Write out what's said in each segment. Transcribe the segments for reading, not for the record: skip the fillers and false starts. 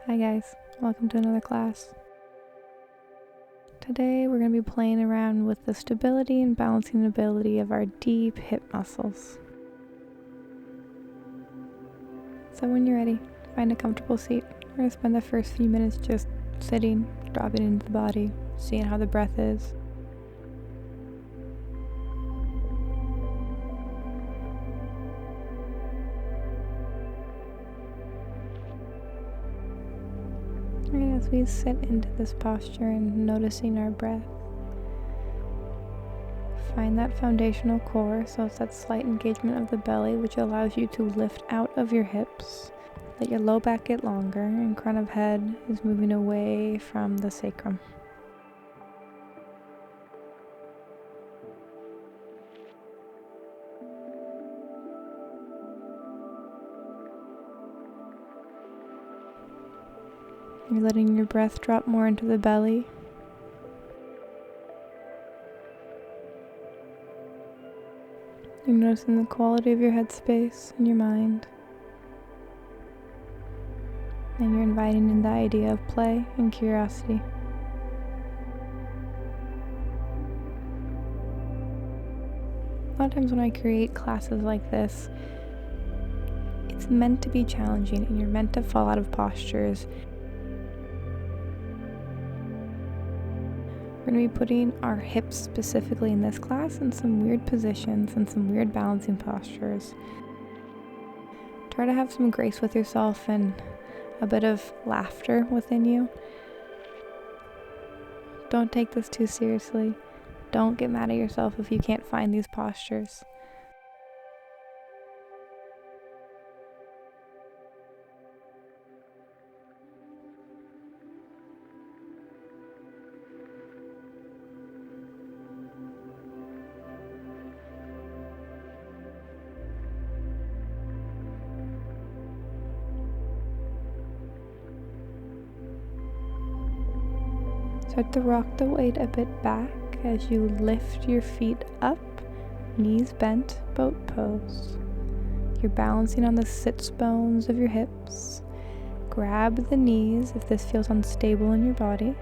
Hi guys, welcome to another class. Today we're going to be playing around with the stability and balancing ability of our deep hip muscles. So when you're ready, find a comfortable seat. We're going to spend the first few minutes just sitting, dropping into the body, seeing how the breath is. Alright, as we sit into this posture and noticing our breath, find that foundational core, so it's that slight engagement of the belly which allows you to lift out of your hips. Let your low back get longer and crown of head is moving away from the sacrum. You're letting your breath drop more into the belly. You're noticing the quality of your headspace and your mind. And you're inviting in the idea of play and curiosity. A lot of times when I create classes like this, it's meant to be challenging and you're meant to fall out of postures. We're going to be putting our hips specifically in this class in some weird positions and some weird balancing postures. Try to have some grace with yourself and a bit of laughter within you. Don't take this too seriously. Don't get mad at yourself if you can't find these postures. Start to rock the weight a bit back as you lift your feet up, knees bent, boat pose. You're balancing on the sits bones of your hips. Grab the knees if this feels unstable in your body.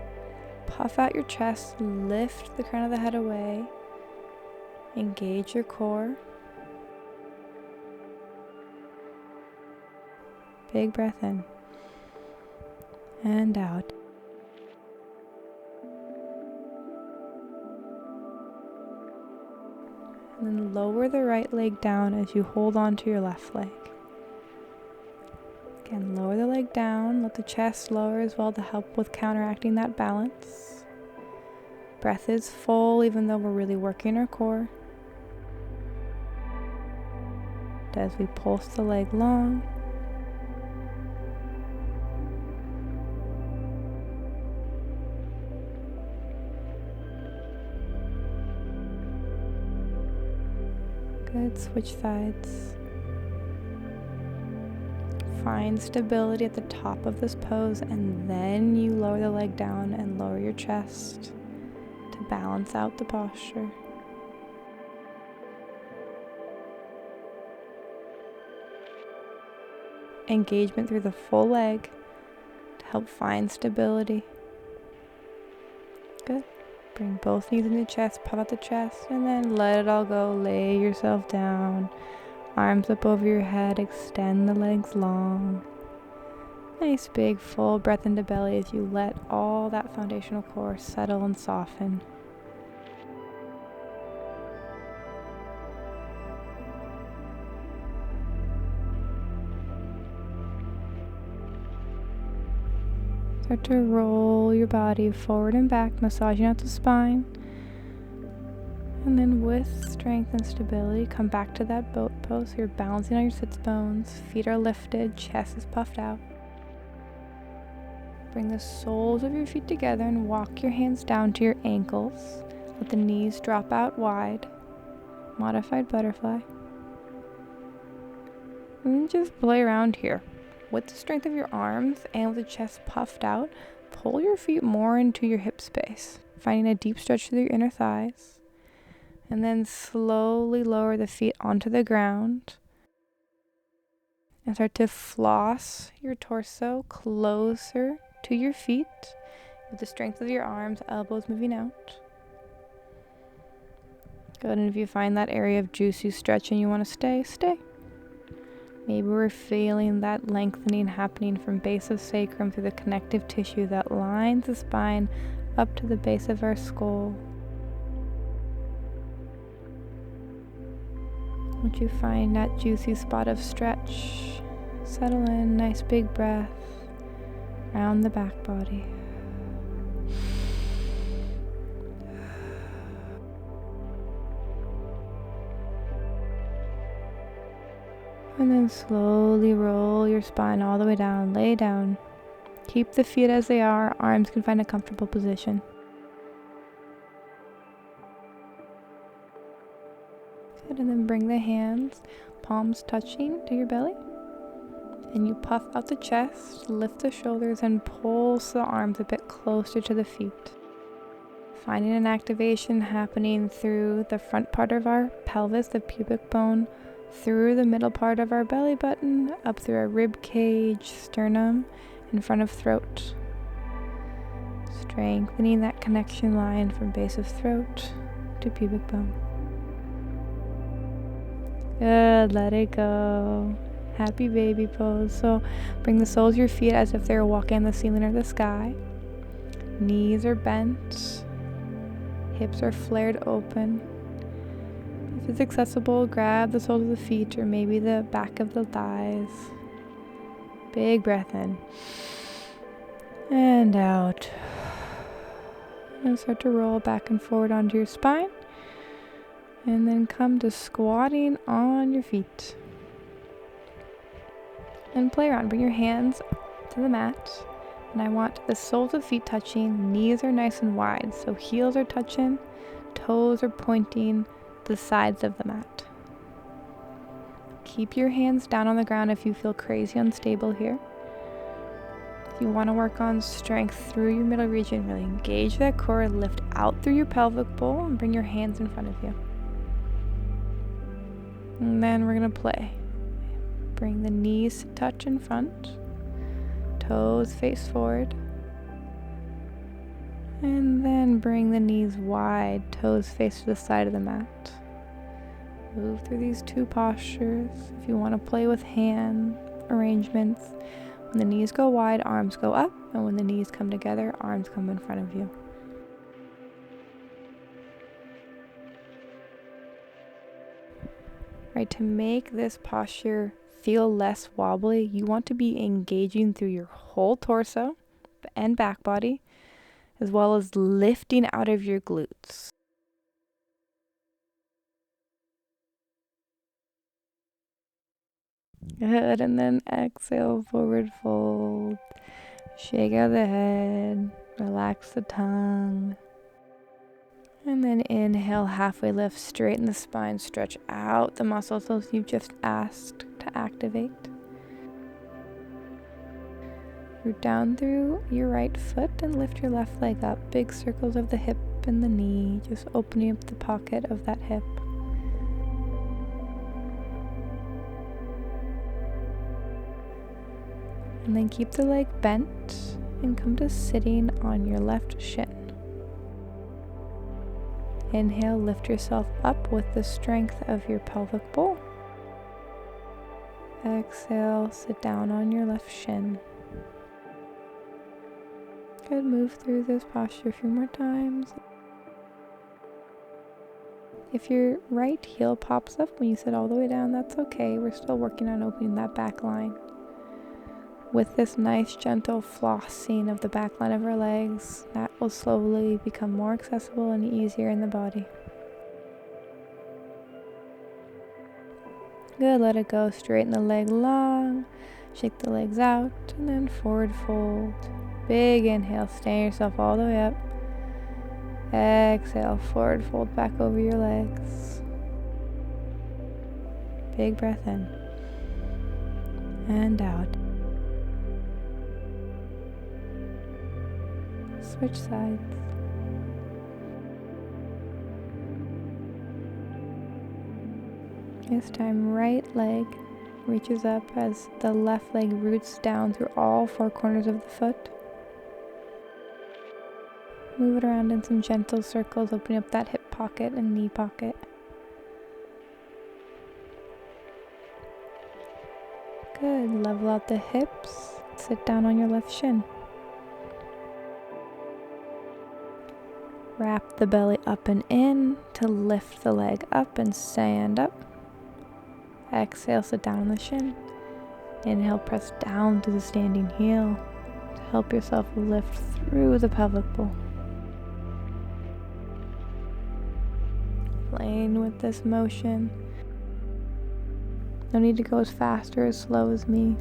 Puff out your chest, lift the crown of the head away. Engage your core. Big breath in and out. And then lower the right leg down as you hold on to your left leg. Again, lower the leg down, let the chest lower as well to help with counteracting that balance. Breath is full even though we're really working our core. As we pulse the leg long. Good, switch sides. Find stability at the top of this pose and then you lower the leg down and lower your chest to balance out the posture. Engagement through the full leg to help find stability. Good. Bring both knees into the chest, puff out the chest, and then let it all go. Lay yourself down. Arms up over your head, extend the legs long. Nice big full breath into belly as you let all that foundational core settle and soften. Start to roll your body forward and back, massaging out the spine. And then with strength and stability, come back to that boat pose. So you're balancing on your sits bones, feet are lifted, chest is puffed out. Bring the soles of your feet together and walk your hands down to your ankles. Let the knees drop out wide. Modified butterfly. And then just play around here. With the strength of your arms and with the chest puffed out, pull your feet more into your hip space, finding a deep stretch through your inner thighs. And then slowly lower the feet onto the ground And start to floss your torso closer to your feet with the strength of your arms, elbows moving out. Good, and if you find that area of juicy stretch and you want to stay, stay. Maybe we're feeling that lengthening happening from base of sacrum through the connective tissue that lines the spine up to the base of our skull. Once you find that juicy spot of stretch, settle in, nice big breath around the back body. And then slowly roll your spine all the way down, lay down. Keep the feet as they are, arms can find a comfortable position. Good, and then bring the hands, palms touching to your belly. And you puff out the chest, lift the shoulders, and pulse the arms a bit closer to the feet. Finding an activation happening through the front part of our pelvis, the pubic bone, through the middle part of our belly button, up through our rib cage, sternum, in front of throat. Strengthening that connection line from base of throat to pubic bone. Good, let it go. Happy baby pose. So bring the soles of your feet as if they were walking on the ceiling or the sky. Knees are bent. Hips are flared open. If it's accessible, grab the soles of the feet or maybe the back of the thighs. Big breath in. And out. And start to roll back and forward onto your spine. And then come to squatting on your feet. And play around. Bring your hands to the mat. And I want the soles of feet touching. Knees are nice and wide. So heels are touching. Toes are pointing the sides of the mat. Keep your hands down on the ground if you feel crazy unstable here. If you want to work on strength through your middle region, really engage that core, lift out through your pelvic bowl and bring your hands in front of you. And then we're going to play. Bring the knees to touch in front, toes face forward. And then bring the knees wide, toes face to the side of the mat. Move through these two postures. If you want to play with hand arrangements, when the knees go wide, arms go up, and when the knees come together, arms come in front of you. Right, to make this posture feel less wobbly, you want to be engaging through your whole torso and back body, as well as lifting out of your glutes. Good, and then exhale, forward fold. Shake out the head, relax the tongue. And then inhale, halfway lift, straighten the spine, stretch out the muscles you've just asked to activate. Root down through your right foot and lift your left leg up. Big circles of the hip and the knee, just opening up the pocket of that hip. And then keep the leg bent and come to sitting on your left shin. Inhale, lift yourself up with the strength of your pelvic bowl. Exhale, sit down on your left shin. Good, move through this posture a few more times. If your right heel pops up when you sit all the way down, that's okay. We're still working on opening that back line. With this nice gentle flossing of the back line of our legs, that will slowly become more accessible and easier in the body. Good, let it go. Straighten the leg long, shake the legs out, and then forward fold. Big inhale, stand yourself all the way up. Exhale, forward fold back over your legs. Big breath in and out. Switch sides. This time, right leg reaches up as the left leg roots down through all four corners of the foot. Move it around in some gentle circles, opening up that hip pocket and knee pocket. Good. Level out the hips. Sit down on your left shin. Wrap the belly up and in to lift the leg up and stand up. Exhale, sit down on the shin. Inhale, press down through the standing heel to help yourself lift through the pelvic bowl. Playing with this motion. No need to go as fast or as slow as me.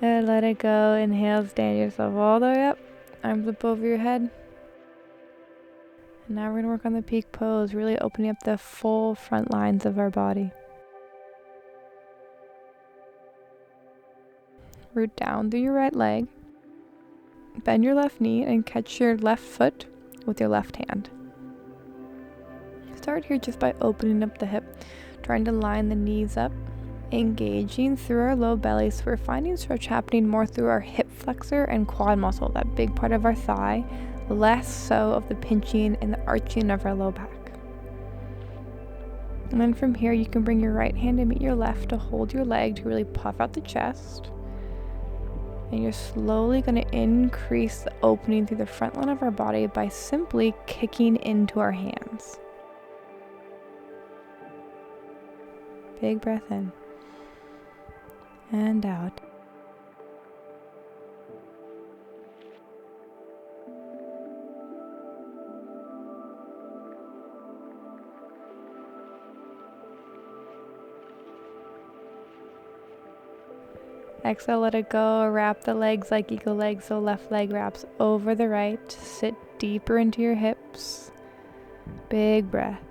And let it go. Inhale, stand yourself all the way up. Arms up over your head. And now we're going to work on the peak pose, really opening up the full front lines of our body. Root down through your right leg. Bend your left knee and catch your left foot with your left hand. Start here just by opening up the hip, trying to line the knees up, engaging through our low belly. So we're finding stretch happening more through our hip flexor and quad muscle, that big part of our thigh, less so of the pinching and the arching of our low back. And then from here, you can bring your right hand to meet your left to hold your leg to really puff out the chest. And you're slowly going to increase the opening through the front line of our body by simply kicking into our hands. Big breath in and out. Exhale, let it go. Wrap the legs like eagle legs, so left leg wraps over the right. Sit deeper into your hips. Big breath.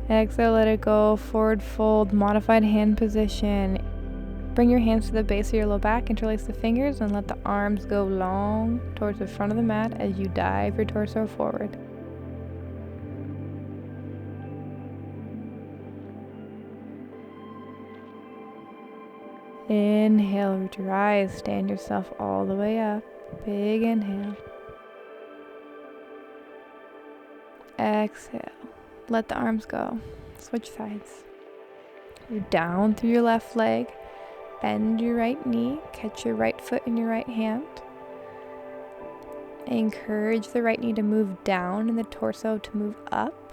Exhale, let it go. Forward fold, modified hand position. Bring your hands to the base of your low back, interlace the fingers, and let the arms go long towards the front of the mat as you dive your torso forward. Inhale, root your eyes, stand yourself all the way up. Big inhale. Exhale. Let the arms go. Switch sides. You're down through your left leg. Bend your right knee. Catch your right foot in your right hand. Encourage the right knee to move down and the torso to move up.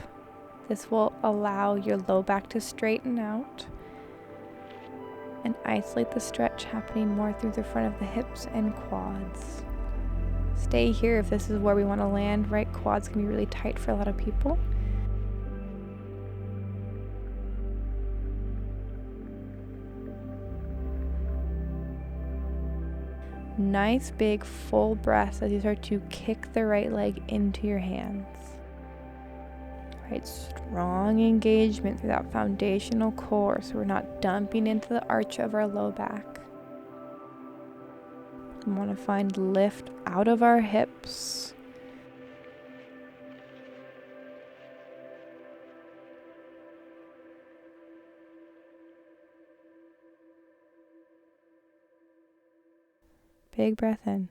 This will allow your low back to straighten out and isolate the stretch happening more through the front of the hips and quads. Stay here if this is where we want to land. Right quads can be really tight for a lot of people. Nice big full breaths as you start to kick the right leg into your hands. Right, strong engagement through that foundational core so we're not dumping into the arch of our low back. We want to find lift out of our hips. Big breath in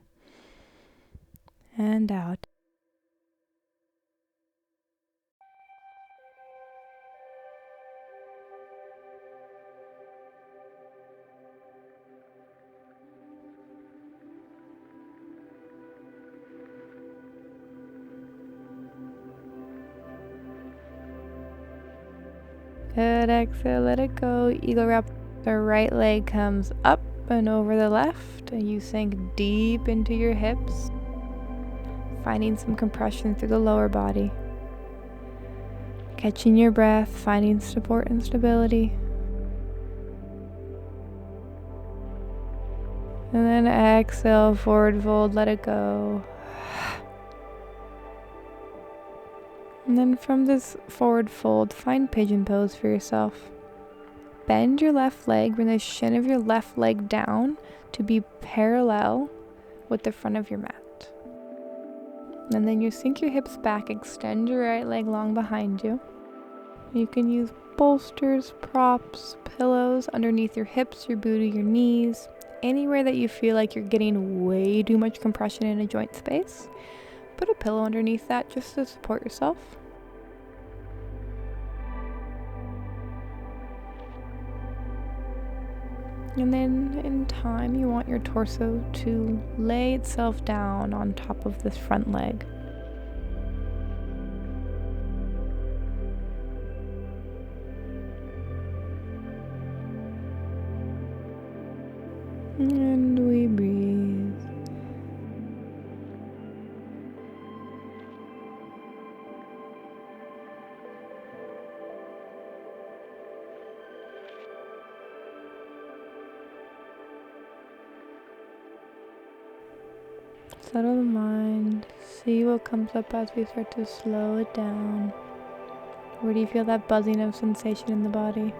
and out. Good, exhale, let it go. Eagle wrap. The right leg comes up and over the left, and you sink deep into your hips, finding some compression through the lower body. Catching your breath, finding support and stability. And then exhale, forward fold, let it go. And then from this forward fold, find pigeon pose for yourself. Bend your left leg, bring the shin of your left leg down to be parallel with the front of your mat. And then you sink your hips back, extend your right leg long behind you. You can use bolsters, props, pillows underneath your hips, your booty, your knees, anywhere that you feel like you're getting way too much compression in a joint space. Put a pillow underneath that just to support yourself. And then in time, you want your torso to lay itself down on top of this front leg. And we breathe. Settle the mind. See what comes up as we start to slow it down. Where do you feel that buzzing of sensation in the body?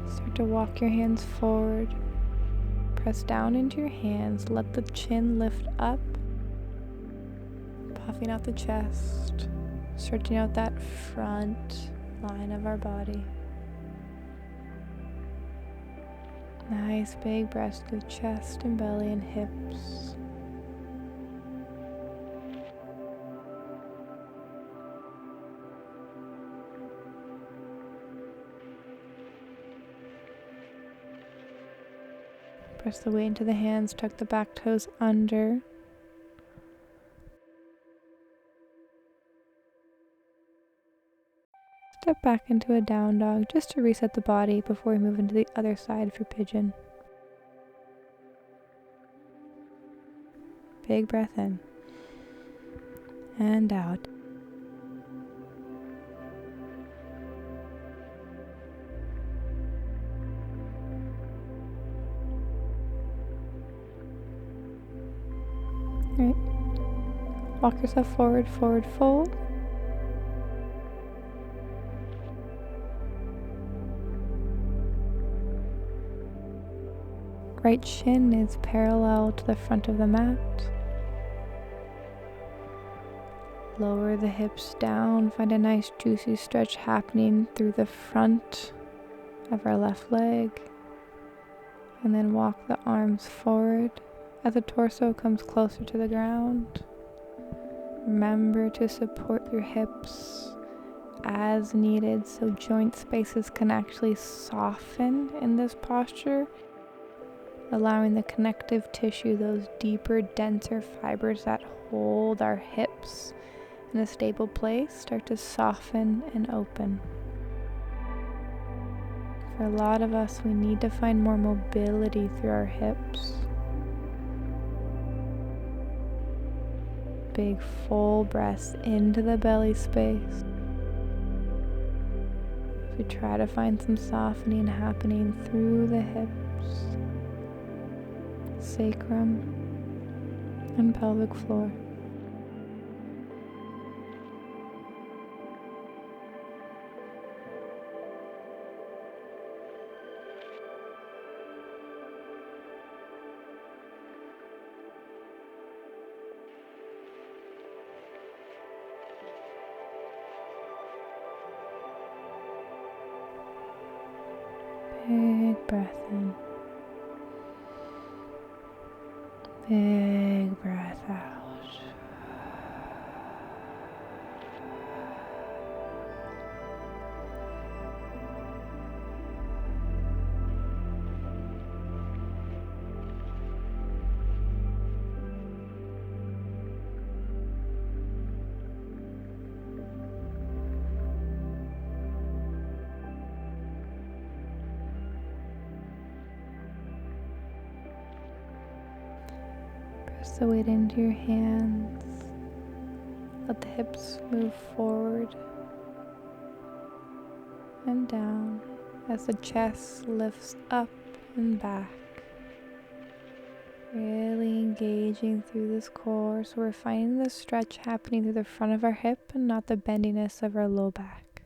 Start to walk your hands forward. Press down into your hands. Let the chin lift up. Puffing out the chest. Stretching out that front line of our body. Nice big breaths through chest and belly and hips. Press the weight into the hands, tuck the back toes under. Step back into a down dog just to reset the body before we move into the other side for pigeon. Big breath in and out. Right. Walk yourself forward, forward fold. Right shin is parallel to the front of the mat. Lower the hips down, find a nice juicy stretch happening through the front of our left leg. And then walk the arms forward as the torso comes closer to the ground. Remember to support your hips as needed so joint spaces can actually soften in this posture, allowing the connective tissue, those deeper, denser fibers that hold our hips in a stable place, start to soften and open. For a lot of us, we need to find more mobility through our hips. Big full breaths into the belly space. We try to find some softening happening through the hips, sacrum, and pelvic floor. Big breath in. Big breath out. Press the weight into your hands. Let the hips move forward and down as the chest lifts up and back. Really engaging through this core, so we're finding the stretch happening through the front of our hip and not the bendiness of our low back.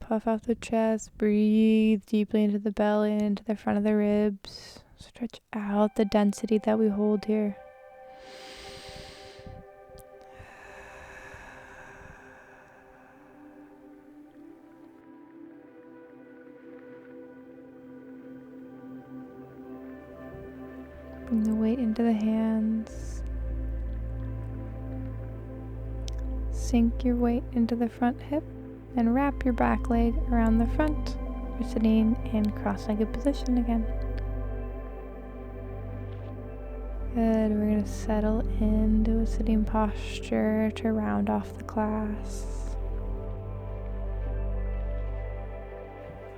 Puff out the chest, breathe deeply into the belly and into the front of the ribs. Stretch out the density that we hold here. Bring the weight into the hands. Sink your weight into the front hip and wrap your back leg around the front. You're sitting in cross-legged position again. Good, we're going to settle into a sitting posture to round off the class.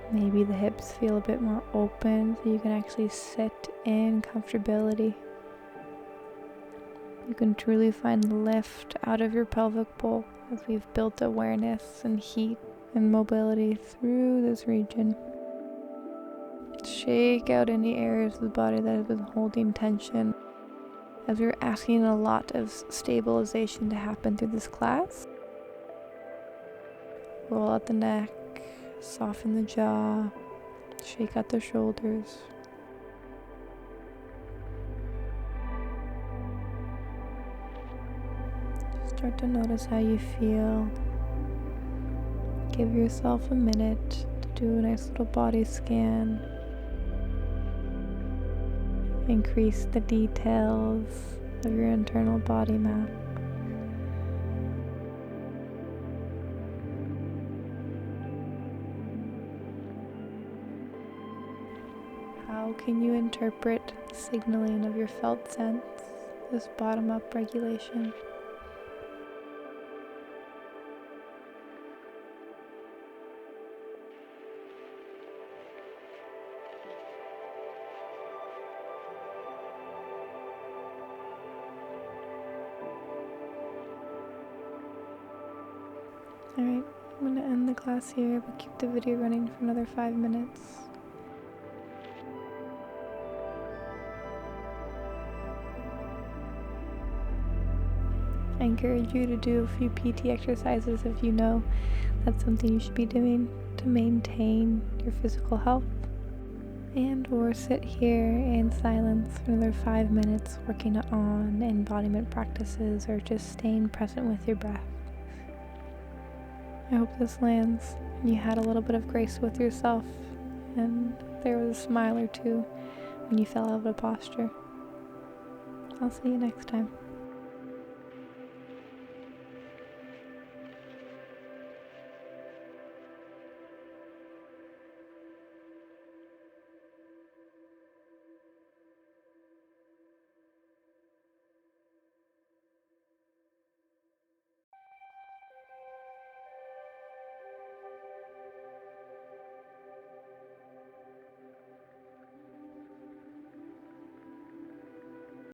Maybe the hips feel a bit more open so you can actually sit in comfortability. You can truly find lift out of your pelvic bowl as we've built awareness and heat and mobility through this region. Shake out any areas of the body that have been holding tension. As we're asking a lot of stabilization to happen through this class. Roll out the neck. Soften the jaw, shake out the shoulders. Start to notice how you feel. Give yourself a minute to do a nice little body scan. Increase the details of your internal body map. How can you interpret the signaling of your felt sense, this bottom-up regulation? Alright, I'm going to end the class here, but keep the video running for another 5 minutes. I encourage you to do a few PT exercises if you know that's something you should be doing to maintain your physical health, and or sit here in silence for another 5 minutes working on embodiment practices or just staying present with your breath. I hope this lands and you had a little bit of grace with yourself and there was a smile or two when you fell out of a posture. I'll see you next time.